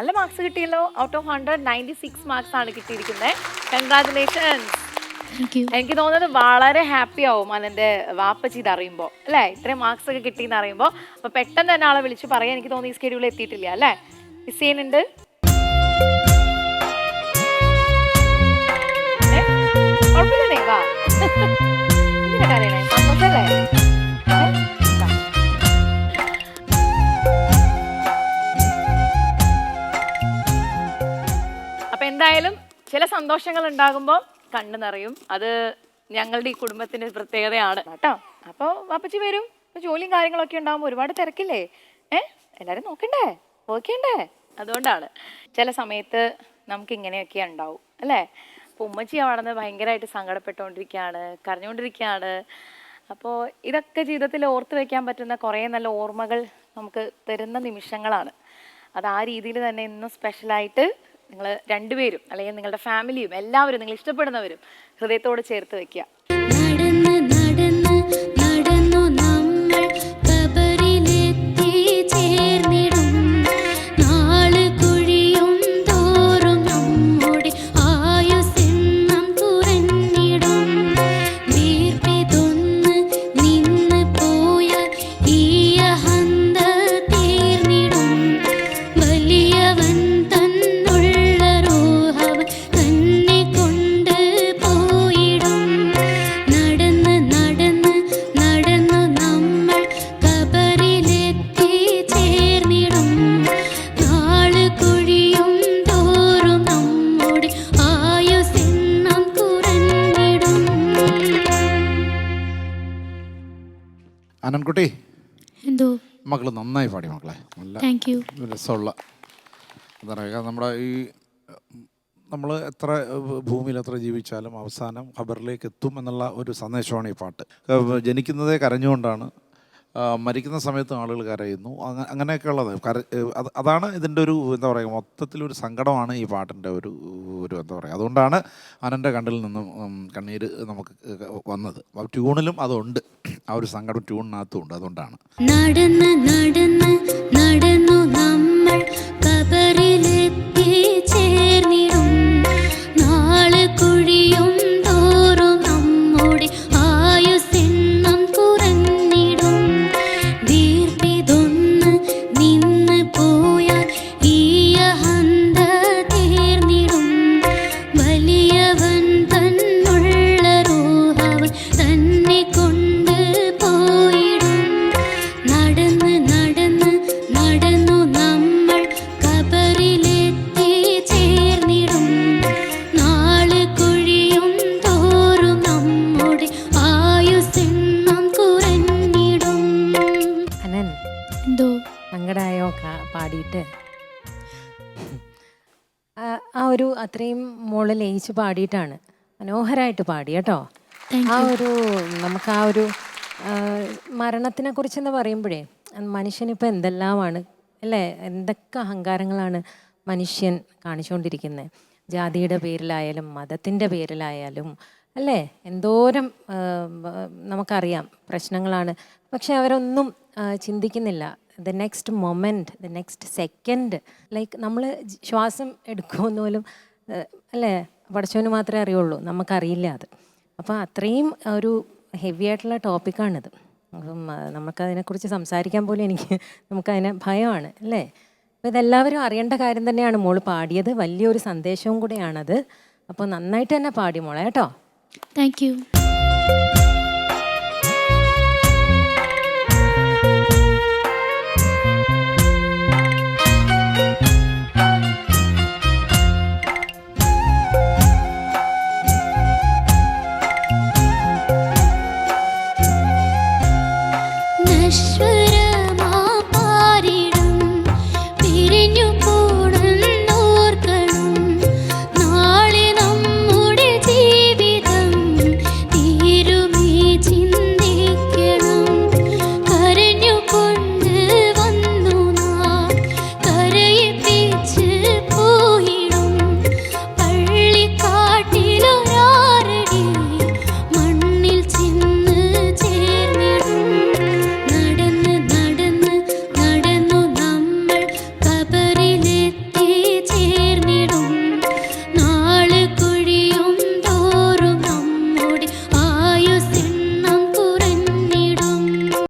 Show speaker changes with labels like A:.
A: നല്ല മാർക്സ് കിട്ടിയല്ലോ. Out of 100 96 marks ആണ് കിട്ടിയിരിക്കുന്നത്. കൺഗ്രാറ്റുലേഷൻസ്. എനിക്ക് തോന്നുന്നത് വളരെ ഹാപ്പി ആവും അനന്റെ വാപ്പച്ചി ഇത് അറിയുമ്പോൾ അല്ലേ, ഇത്രയും മാർക്സ് ഒക്കെ കിട്ടിയെന്ന് അറിയുമ്പോൾ. അപ്പൊ പെട്ടെന്ന് തന്നെ ആളെ വിളിച്ച് പറയാൻ എനിക്ക് തോന്നുന്നു ഈ സ്കെഡ്യൂൾ എത്തിയിട്ടില്ല അല്ലേ, മിസ് ചെയ്യുന്നുണ്ട്. കുഴപ്പമില്ലേ, വാ. എന്തിനാ കരയണേ, സന്തോഷല്ലേ? അപ്പൊ എന്തായാലും ചില സന്തോഷങ്ങൾ ഉണ്ടാകുമ്പോൾ കണ്ണു നിറയും. അത് ഞങ്ങളുടെ ഈ കുടുംബത്തിന്റെ പ്രത്യേകതയാണ് കേട്ടോ. അപ്പോൾ വാപ്പച്ചി വരും, ജോലിയും കാര്യങ്ങളൊക്കെ ഉണ്ടാകുമ്പോൾ ഒരുപാട് തിരക്കില്ലേ, എല്ലാവരും നോക്കണ്ടേ, ഓക്കേണ്ടേ. അതുകൊണ്ടാണ് ചില സമയത്ത് നമുക്ക് ഇങ്ങനെയൊക്കെ ഉണ്ടാവും അല്ലേ. അപ്പോൾ ഉമ്മച്ചി അവിടെ നിന്ന് ഭയങ്കരമായിട്ട് സങ്കടപ്പെട്ടുകൊണ്ടിരിക്കുകയാണ്, കരഞ്ഞുകൊണ്ടിരിക്കുകയാണ്. അപ്പോൾ ഇതൊക്കെ ജീവിതത്തിൽ ഓർത്ത് വെക്കാൻ പറ്റുന്ന കുറേ നല്ല ഓർമ്മകൾ നമുക്ക് തരുന്ന നിമിഷങ്ങളാണ്. അത് ആ രീതിയിൽ തന്നെ ഇന്നും സ്പെഷ്യലായിട്ട് നിങ്ങൾ രണ്ടുപേരും അല്ലെങ്കിൽ നിങ്ങളുടെ ഫാമിലിയും എല്ലാവരും നിങ്ങൾ ഇഷ്ടപ്പെടുന്നവരും ഹൃദയത്തോട് ചേർത്ത് വെക്കുക.
B: അനൻകുട്ടി,
C: എന്തോ
B: മക്കള് നന്നായി പാടി മക്കളെ. നല്ല രസമുള്ള എന്താ പറയുക, നമ്മുടെ ഈ നമ്മൾ എത്ര ഭൂമിയിൽ എത്ര ജീവിച്ചാലും അവസാനം ഖബറിലേക്ക് എത്തും എന്നുള്ള ഒരു സന്ദേശമാണ് ഈ പാട്ട്. ജനിക്കുന്നതേ കരഞ്ഞുകൊണ്ടാണ്, മരിക്കുന്ന സമയത്തും ആളുകൾ കരയുന്നു, അങ്ങനെയൊക്കെ ഉള്ളത്. അതാണ് ഇതിൻ്റെ ഒരു എന്താ പറയുക, മൊത്തത്തിലൊരു സങ്കടമാണ് ഈ പാട്ടിൻ്റെ ഒരു എന്താ പറയുക. അതുകൊണ്ടാണ് അനൻ്റെ കണ്ണിൽ നിന്നും കണ്ണീര് നമുക്ക് വന്നത്. ട്യൂണിലും അതുണ്ട്, ആ ഒരു സങ്കടം ട്യൂണിനകത്തും ഉണ്ട്. അതുകൊണ്ടാണ്
C: നടന്ന് നടന്ന് നടന്നു നമ്മൾ കബറിലെത്തി ചേർന്നിടും, നാളെ കുഴിയും തോറും നമ്മുടെ ആയുസെണ്ണം കുറഞ്ഞിടും, ദീർഘിതൊന്ന് നിന്ന് പോയാൽ ഈ അഹന്ത തീർന്നിടും, വലിയവൻ തന്നുള്ള റൂഹവൻ തന്നെ കൊണ്ട് പോയിടും, നടന്ന് നടന്ന് നടന്നു നമ്മൾ കബറിലെത്തി ചേർന്നിടും, നാളെ കുഴിയും തോറും നമ്മുടെ ആയുസെണ്ണം കുറഞ്ഞിടും.
D: അനൻ,
C: എന്തോ
D: സങ്കടായോ പാടിയിട്ട്? ആ ഒരു അത്രയും മോള് ലയിച്ച് പാടിയിട്ടാണ്, മനോഹരമായിട്ട് പാടി കേട്ടോ. ആ ഒരു നമുക്ക് ആ ഒരു മരണത്തിനെ കുറിച്ചെന്ന് പറയുമ്പോഴേ മനുഷ്യനിപ്പോൾ എന്തെല്ലാമാണ് അല്ലേ, എന്തൊക്കെ അഹങ്കാരങ്ങളാണ് മനുഷ്യൻ കാണിച്ചുകൊണ്ടിരിക്കുന്നത്. ജാതിയുടെ പേരിലായാലും മതത്തിൻ്റെ പേരിലായാലും അല്ലേ, എന്തോരം നമുക്കറിയാം പ്രശ്നങ്ങളാണ്. പക്ഷെ അവരൊന്നും ചിന്തിക്കുന്നില്ല. The next moment, the next second, like നമ്മൾ ശ്വാസം എടുക്കുമെന്ന് പോലും അല്ലേ പഠിച്ചവന് മാത്രമേ അറിയുള്ളൂ, നമുക്കറിയില്ല അത്. അപ്പോൾ അത്രയും ഒരു ഹെവി ആയിട്ടുള്ള ടോപ്പിക്കാണിത്. അപ്പം നമുക്കതിനെക്കുറിച്ച് സംസാരിക്കാൻ പോലും നമുക്കതിനെ ഭയമാണ് അല്ലേ. അപ്പോൾ ഇതെല്ലാവരും അറിയേണ്ട കാര്യം തന്നെയാണ് മോള് പാടിയത്, വലിയൊരു സന്ദേശവും കൂടെയാണത്. അപ്പോൾ നന്നായിട്ട് തന്നെ പാടി മോളെ കേട്ടോ.
C: Thank you.